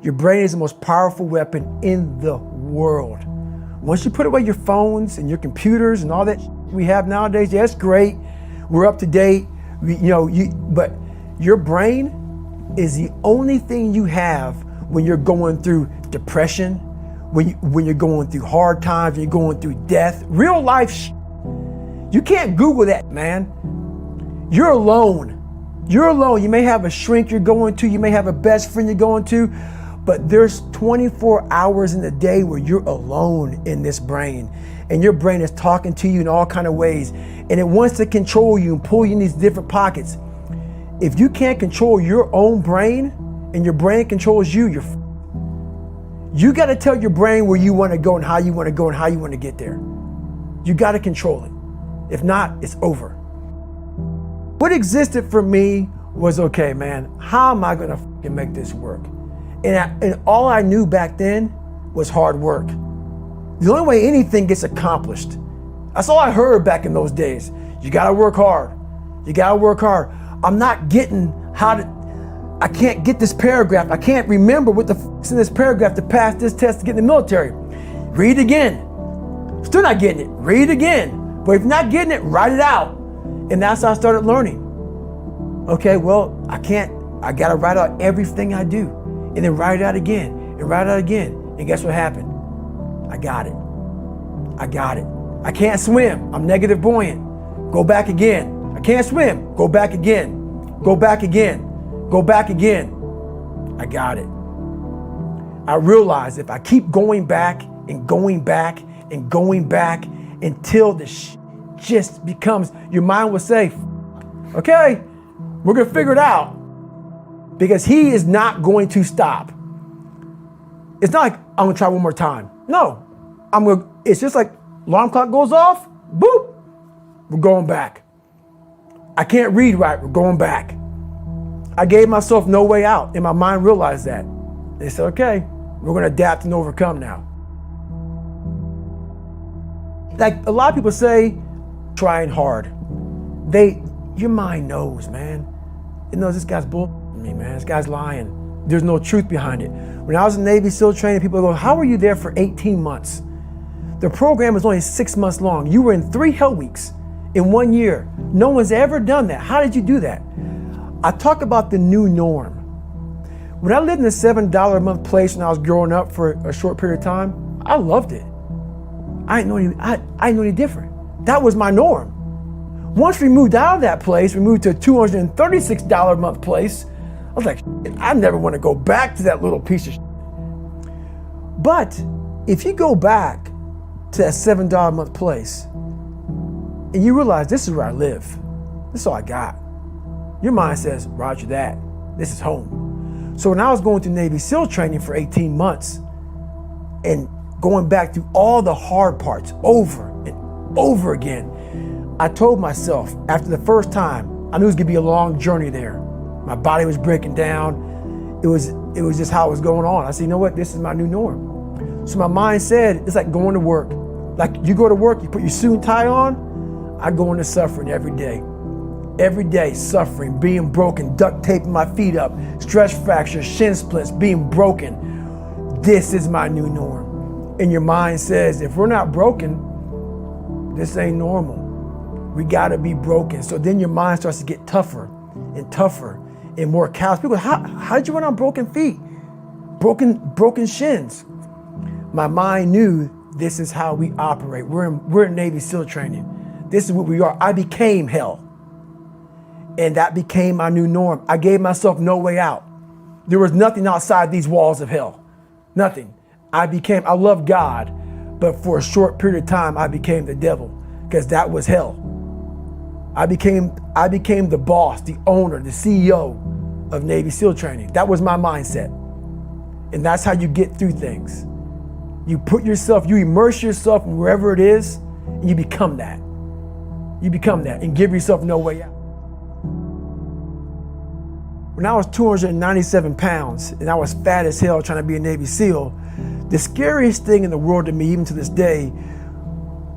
Your brain is the most powerful weapon in the world. Once you put away your phones and your computers and all that we have nowadays, yeah, it's great. We're up to date. But your brain is the only thing you have when you're going through depression, when you're going through hard times, when you're going through death, real life. You can't Google that, man. You're alone. You're alone. You may have a shrink you're going to, you may have a best friend you're going to, but there's 24 hours in the day where you're alone in this brain, and your brain is talking to you in all kinds of ways, and it wants to control you and pull you in these different pockets. If you can't control your own brain and your brain controls you, you got to tell your brain where you want to go and how you want to go and how you want to get there. You got to control it. If not, it's over. What existed for me was, okay, man, how am I going to make this work? And all I knew back then was hard work. The only way anything gets accomplished. That's all I heard back in those days. You got to work hard. You got to work hard. I'm not getting I can't get this paragraph. I can't remember what the is in this paragraph to pass this test to get in the military. Read again. Still not getting it. Read again. But if you're not getting it, write it out. And that's how I started learning. Okay, well, I got to write out everything I do. And then write it out again and write it out again. And guess what happened? I got it. I can't swim. I'm negative buoyant. Go back again. I can't swim. Go back again. Go back again. Go back again. I got it. I realized if I keep going back and going back and going back until the just becomes, your mind will say, okay, we're going to figure it out, because he is not going to stop. It's not like I'm going to try one more time. No, it's just like alarm clock goes off, boop, we're going back. I can't read right, we're going back. I gave myself no way out, and my mind realized that. They said, okay, we're going to adapt and overcome now. Like a lot of people say, trying hard. Your mind knows, man. It knows this guy's bullshitting me, man. This guy's lying. There's no truth behind it. When I was in Navy SEAL training, people go, how were you there for 18 months? The program was only 6 months long. You were in 3 hell weeks in 1 year. No one's ever done that. How did you do that? I talk about the new norm. When I lived in a $7 a month place when I was growing up for a short period of time, I loved it. I didn't know any different. That was my norm. Once we moved out of that place, we moved to a $236 a month place. I was like, I never want to go back to that little piece of shit. But if you go back to that $7 a month place and you realize this is where I live, this is all I got, your mind says, roger that, this is home. So when I was going through Navy SEAL training for 18 months and going back through all the hard parts over and over again, I told myself after the first time, I knew it was gonna be a long journey there. My body was breaking down. It was just how it was going on. I said, you know what, this is my new norm. So my mind said, it's like going to work. Like you go to work, you put your suit and tie on, I go into suffering every day. Every day suffering, being broken, duct taping my feet up, stress fractures, shin splints, being broken. This is my new norm. And your mind says, if we're not broken, this ain't normal. We gotta be broken. So then your mind starts to get tougher and tougher and more callous. People go, how'd you run on broken feet? Broken shins. My mind knew this is how we operate. We're in Navy SEAL training. This is what we are. I became hell. And that became my new norm. I gave myself no way out. There was nothing outside these walls of hell. Nothing. I love God, but for a short period of time, I became the devil, because that was hell. I became the boss, the owner, the CEO of Navy SEAL training. That was my mindset. And that's how you get through things. You immerse yourself in wherever it is, and you become that. You become that and give yourself no way out. When I was 297 pounds and I was fat as hell trying to be a Navy SEAL, the scariest thing in the world to me, even to this day,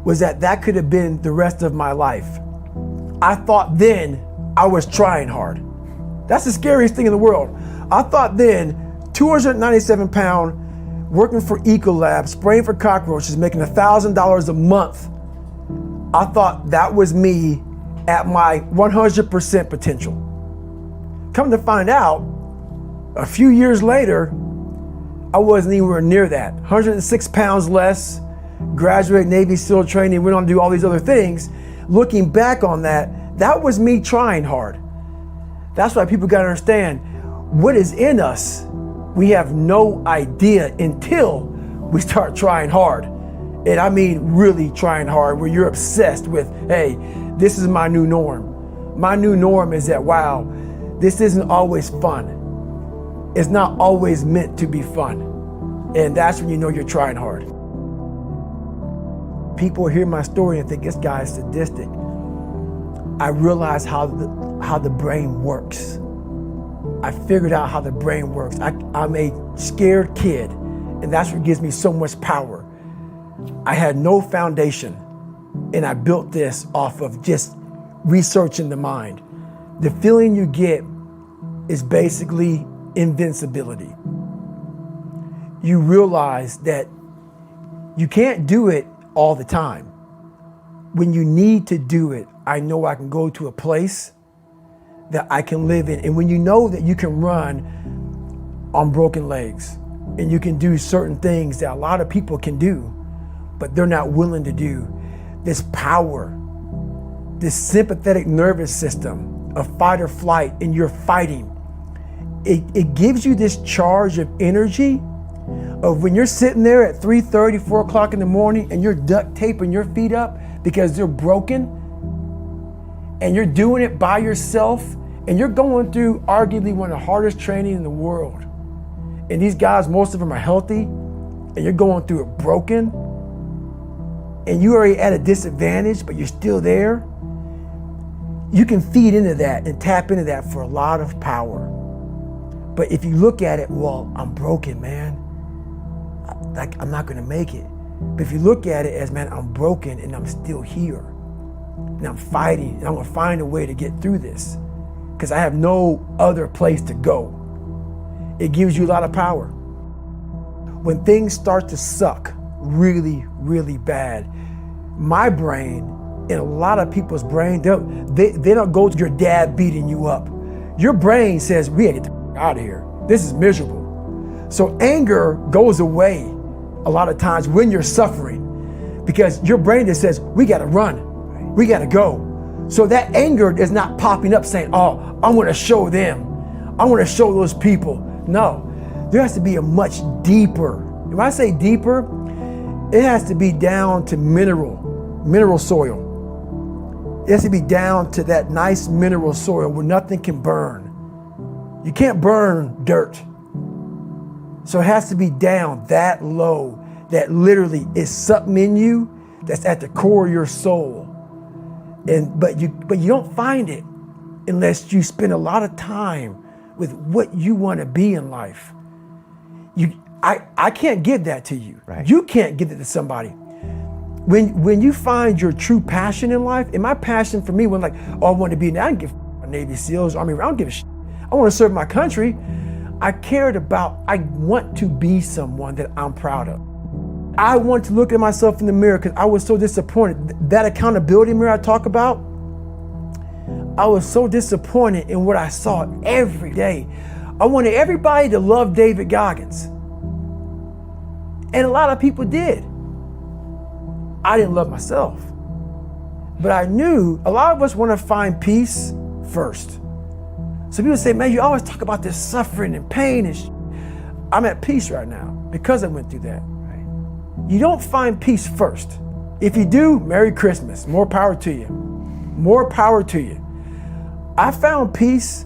was that could have been the rest of my life. I thought then I was trying hard. That's the scariest thing in the world. I thought then 297 pound, working for Ecolab, spraying for cockroaches, making $1,000 a month. I thought that was me at my 100% potential. Come to find out, a few years later, I wasn't anywhere near that. 106 pounds less, graduated Navy SEAL training, went on to do all these other things. Looking back on that, that was me trying hard. That's why people gotta understand, what is in us, we have no idea until we start trying hard. And I mean really trying hard, where you're obsessed with, hey, this is my new norm. My new norm is that, wow, this isn't always fun. It's not always meant to be fun. And that's when you know you're trying hard. People hear my story and think this guy is sadistic. I realized how the brain works. I figured out how the brain works. I'm a scared kid, and that's what gives me so much power. I had no foundation, and I built this off of just researching the mind. The feeling you get is basically invincibility. You realize that you can't do it all the time. When you need to do it, I know I can go to a place that I can live in. And when you know that you can run on broken legs and you can do certain things that a lot of people can do, but they're not willing to do, this power, this sympathetic nervous system of fight or flight, and you're fighting, it gives you this charge of energy of when you're sitting there at 3:30, 4 o'clock in the morning and you're duct taping your feet up because they're broken, and you're doing it by yourself, and you're going through arguably one of the hardest training in the world. And these guys, most of them are healthy, and you're going through it broken, and you're already at a disadvantage, but you're still there. You can feed into that and tap into that for a lot of power. But if you look at it, well, I'm broken, man. I'm not gonna make it. But if you look at it as, man, I'm broken and I'm still here. And I'm fighting, and I'm gonna find a way to get through this, because I have no other place to go. It gives you a lot of power. When things start to suck really, really bad, my brain and a lot of people's brain, they don't go to your dad beating you up. Your brain says, we gotta get the out of here. This is miserable. So anger goes away a lot of times when you're suffering, because your brain just says, we gotta run, we gotta go. So that anger is not popping up saying, oh, I wanna show them, I wanna show those people. No, there has to be a much deeper, when I say deeper, it has to be down to mineral soil. It has to be down to that nice mineral soil where nothing can burn. You can't burn dirt. So it has to be down that low, that literally is something in you that's at the core of your soul. But you don't find it unless you spend a lot of time with what you want to be in life. I can't give that to you. Right. You can't give it to somebody. When you find your true passion in life, and my passion for me was like, oh, I want to be, I don't give a Navy SEALs, Army, I don't give a shit. I want to serve my country. I want to be someone that I'm proud of. I want to look at myself in the mirror because I was so disappointed. That accountability mirror I talk about, I was so disappointed in what I saw every day. I wanted everybody to love David Goggins. And a lot of people did. I didn't love myself. But I knew a lot of us want to find peace first. So people say, man, you always talk about this suffering and pain and I'm at peace right now because I went through that. Right? You don't find peace first. If you do, Merry Christmas. More power to you. More power to you. I found peace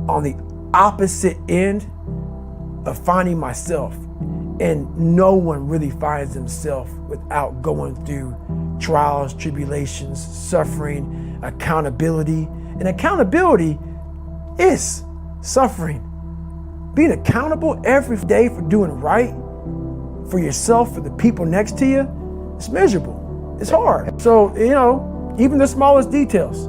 on the opposite end of finding myself. And no one really finds themselves without going through trials, tribulations, suffering, accountability. And accountability is suffering. Being accountable every day for doing right for yourself, for the people next to you, it's miserable. It's hard. So, even the smallest details.